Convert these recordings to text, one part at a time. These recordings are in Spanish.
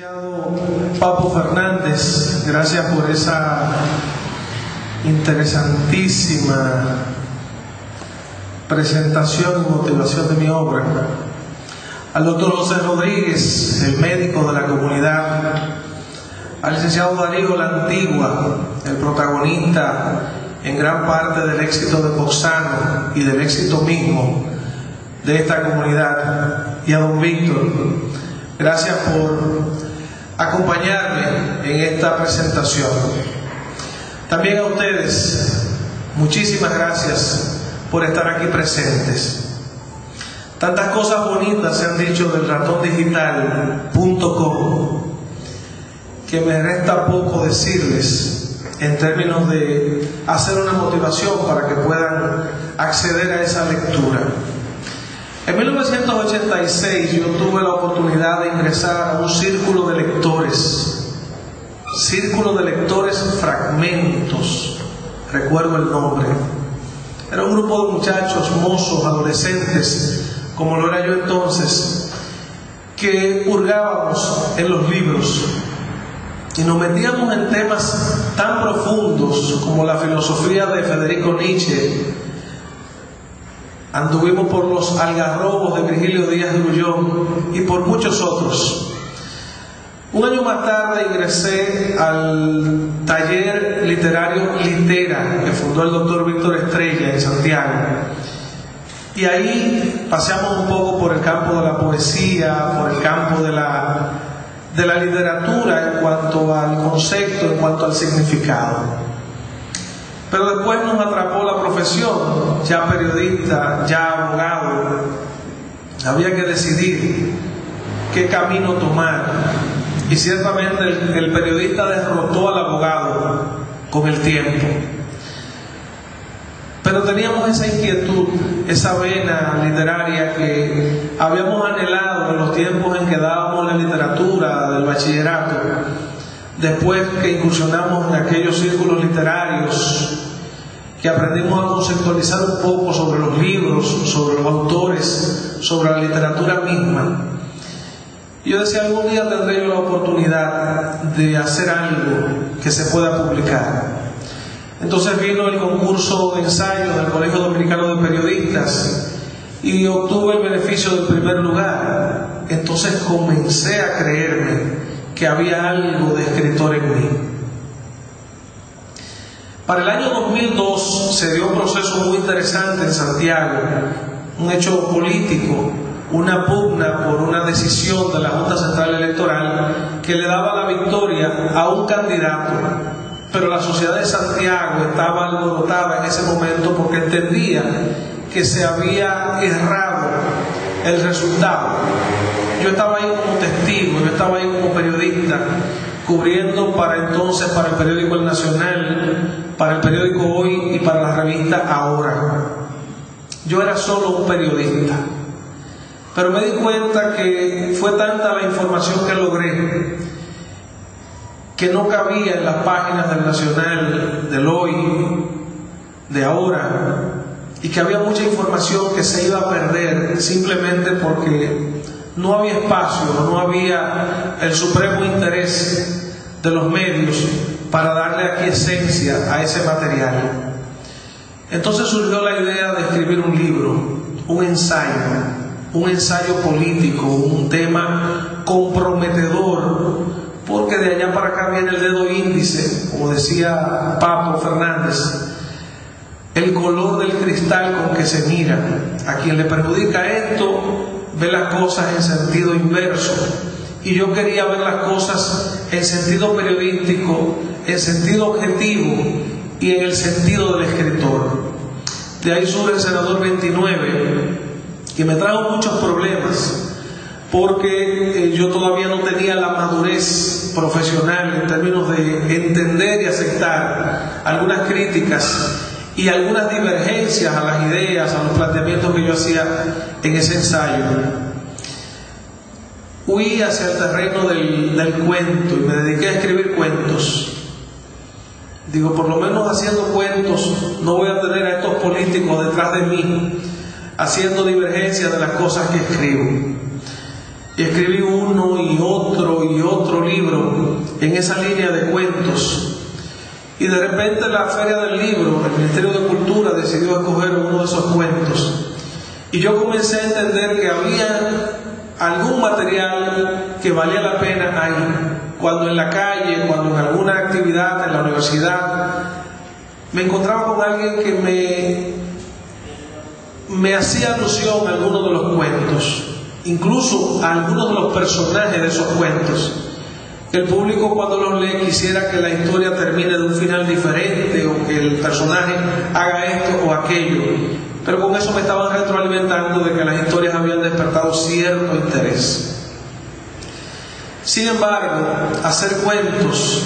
Licenciado Papo Fernández, gracias por esa interesantísima presentación y motivación de mi obra. Al doctor José Rodríguez, el médico de la comunidad. Al licenciado Darío La Antigua, el protagonista en gran parte del éxito de Poxano y del éxito mismo de esta comunidad. Y a don Víctor, gracias por acompañarme en esta presentación. También a ustedes, muchísimas gracias por estar aquí presentes. Tantas cosas bonitas se han dicho del ratondigital.com que me resta poco decirles en términos de hacer una motivación para que puedan acceder a esa lectura. En 1986 yo tuve la oportunidad de ingresar a un círculo de lectores Fragmentos, recuerdo el nombre. Era un grupo de muchachos, mozos, adolescentes, como lo era yo entonces, que hurgábamos en los libros y nos metíamos en temas tan profundos como la filosofía de Federico Nietzsche. Anduvimos por los algarrobos de Virgilio Díaz Grullón y por muchos otros. Un año más tarde ingresé al taller literario Litera que fundó el doctor Víctor Estrella en Santiago, y ahí paseamos un poco por el campo de la poesía, por el campo de la literatura en cuanto al concepto, en cuanto al significado. Pero después nos atrapó la profesión, ya periodista, ya abogado. Había que decidir qué camino tomar. Y ciertamente el periodista derrotó al abogado con el tiempo. Pero teníamos esa inquietud, esa vena literaria que habíamos anhelado en los tiempos en que dábamos la literatura del bachillerato. Después que incursionamos en aquellos círculos literarios, que aprendimos a conceptualizar un poco sobre los libros, sobre los autores, sobre la literatura misma. Y yo decía, algún día tendré yo la oportunidad de hacer algo que se pueda publicar. Entonces vino el concurso de ensayos del Colegio Dominicano de Periodistas y obtuve el beneficio del primer lugar. Entonces comencé a creerme que había algo de escritor en mí. Para el año 2002 se dio un proceso muy interesante en Santiago, un hecho político, una pugna por una decisión de la Junta Central Electoral que le daba la victoria a un candidato, pero la sociedad de Santiago estaba alborotada en ese momento porque entendía que se había errado el resultado. Yo estaba ahí como testigo, yo estaba ahí como periodista, cubriendo para entonces para el periódico El Nacional, para el periódico Hoy y para la revista Ahora. Yo era solo un periodista, pero me di cuenta que fue tanta la información que logré que no cabía en las páginas del Nacional, del Hoy, de Ahora, y que había mucha información que se iba a perder simplemente porque no había espacio, no había el supremo interés de los medios para darle aquí esencia a ese material. Entonces surgió la idea de escribir un libro, un ensayo político, un tema comprometedor, porque de allá para acá viene el dedo índice, como decía Papo Fernández, el color del cristal con que se mira. A quien le perjudica esto ve las cosas en sentido inverso, y yo quería ver las cosas en sentido periodístico, en sentido objetivo y en el sentido del escritor. De ahí surge el Senador 29, que me trajo muchos problemas porque yo todavía no tenía la madurez profesional en términos de entender y aceptar algunas críticas y algunas divergencias a las ideas, a los planteamientos que yo hacía en ese ensayo. Huí hacia el terreno del cuento y me dediqué a escribir cuentos. Digo, por lo menos haciendo cuentos no voy a tener a estos políticos detrás de mí haciendo divergencias de las cosas que escribo. Y escribí uno y otro en esa línea de cuentos. Y de repente la Feria del Libro, el Ministerio de Cultura decidió escoger uno de esos cuentos. Y yo comencé a entender que había algún material que valía la pena ahí. Cuando en la calle, cuando en alguna actividad en la universidad, me encontraba con alguien que me hacía alusión a algunos de los cuentos, incluso a algunos de los personajes de esos cuentos. El público, cuando los lee, quisiera que la historia termine de un final diferente, o que el personaje haga esto o aquello, pero con eso me estaban retroalimentando de que las historias habían despertado cierto interés. Sin embargo, hacer cuentos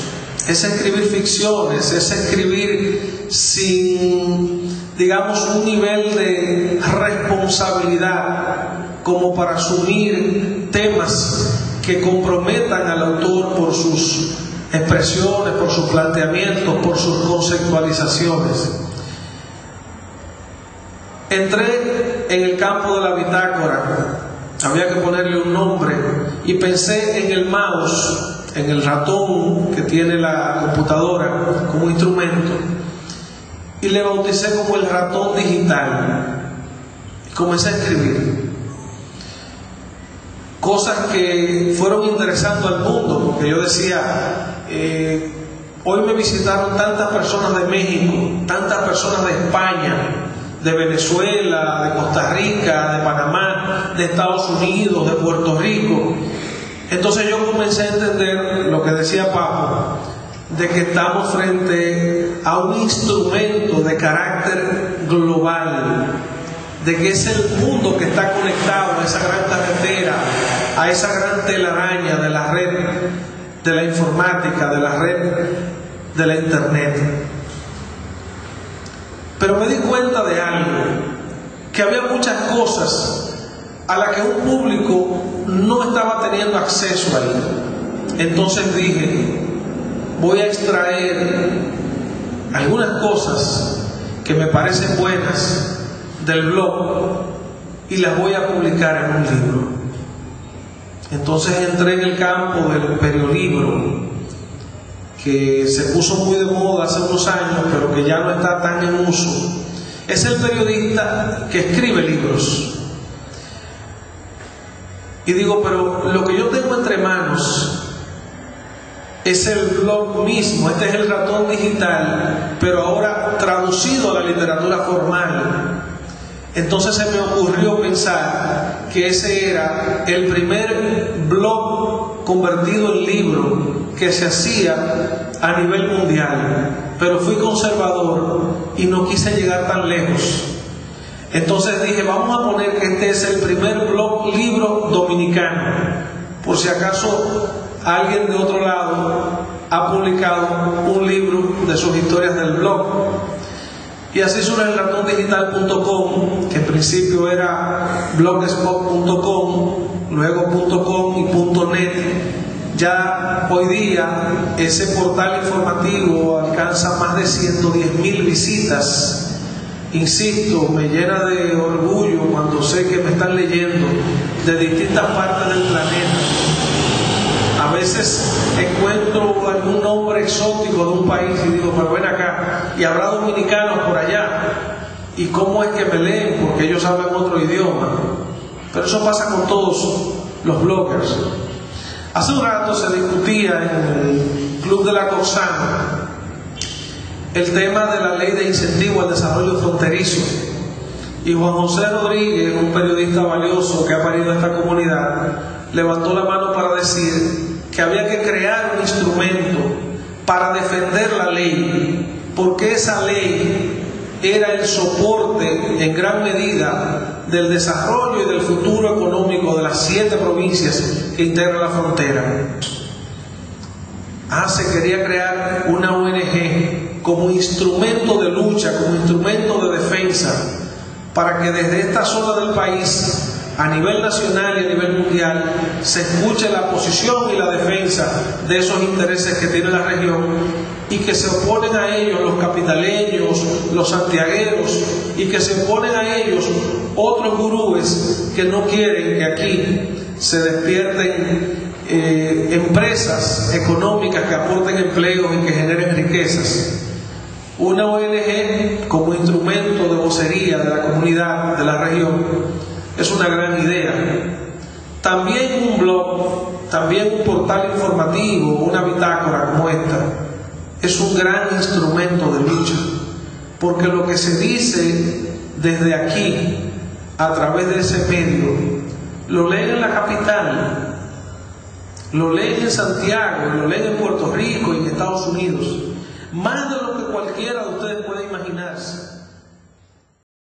es escribir ficciones, es escribir sin, digamos, un nivel de responsabilidad como para asumir temas que comprometan al autor por sus expresiones, por sus planteamientos, por sus conceptualizaciones. Entré en el campo de la bitácora, había que ponerle un nombre, y pensé en el mouse, en el ratón que tiene la computadora como instrumento, y le bauticé como el ratón digital. Y comencé a escribir cosas que fueron interesando al mundo, porque yo decía, hoy me visitaron tantas personas de México, tantas personas de España, de Venezuela, de Costa Rica, de Panamá, de Estados Unidos, de Puerto Rico. Entonces yo comencé a entender lo que decía Papo, de que estamos frente a un instrumento de carácter global, de que es el mundo que está conectado a esa gran carretera, a esa gran telaraña de la red de la informática, de la red de la internet. Pero me di cuenta de algo, que había muchas cosas a las que un público no estaba teniendo acceso ahí. Entonces dije, voy a extraer algunas cosas que me parecen buenas del blog y las voy a publicar en un libro. Entonces entré en el campo del periodilibro, que se puso muy de moda hace unos años, pero que ya no está tan en uso. Es el periodista que escribe libros. Y digo, pero lo que yo tengo entre manos es el blog mismo, este es el ratón digital, pero ahora traducido a la literatura formal. Entonces se me ocurrió pensar que ese era el primer blog convertido en libro que se hacía a nivel mundial, pero fui conservador y no quise llegar tan lejos. Entonces dije, vamos a poner que este es el primer blog libro dominicano, por si acaso alguien de otro lado ha publicado un libro de sus historias del blog. Y así surge el ratondigital.com, que en principio era blogspot.com, luego .com y .net. Ya hoy día ese portal informativo alcanza más de 110,000 visitas. Insisto, me llena de orgullo cuando sé que me están leyendo de distintas partes del planeta. A veces encuentro algún nombre exótico de un país y digo, pero ven acá, y habrá dominicanos por allá, y cómo es que me leen, porque ellos hablan otro idioma. Pero eso pasa con todos los bloggers. Hace un rato se discutía en el Club de la Coxana el tema de la ley de incentivo al desarrollo fronterizo, y Juan José Rodríguez, un periodista valioso que ha parido a esta comunidad, levantó la mano para decir que había que crear un instrumento para defender la ley, porque esa ley era el soporte en gran medida del desarrollo y del futuro económico de las 7 provincias que integran la frontera. Se quería crear una ONG como instrumento de lucha, como instrumento de defensa, para que desde esta zona del país, a nivel nacional y a nivel mundial, se escuche la posición y la defensa de esos intereses que tiene la región, y que se oponen a ellos los capitaleños, los santiagueros, y que se oponen a ellos otros gurúes que no quieren que aquí se despierten empresas económicas que aporten empleos y que generen riquezas. Una ONG como instrumento de vocería de la comunidad, de la región, es una gran idea. También un blog, también un portal informativo, una bitácora como esta, es un gran instrumento de lucha, porque lo que se dice desde aquí, a través de ese medio, lo leen en la capital, lo leen en Santiago, lo leen en Puerto Rico y en Estados Unidos, más de lo que cualquiera de ustedes puede imaginarse.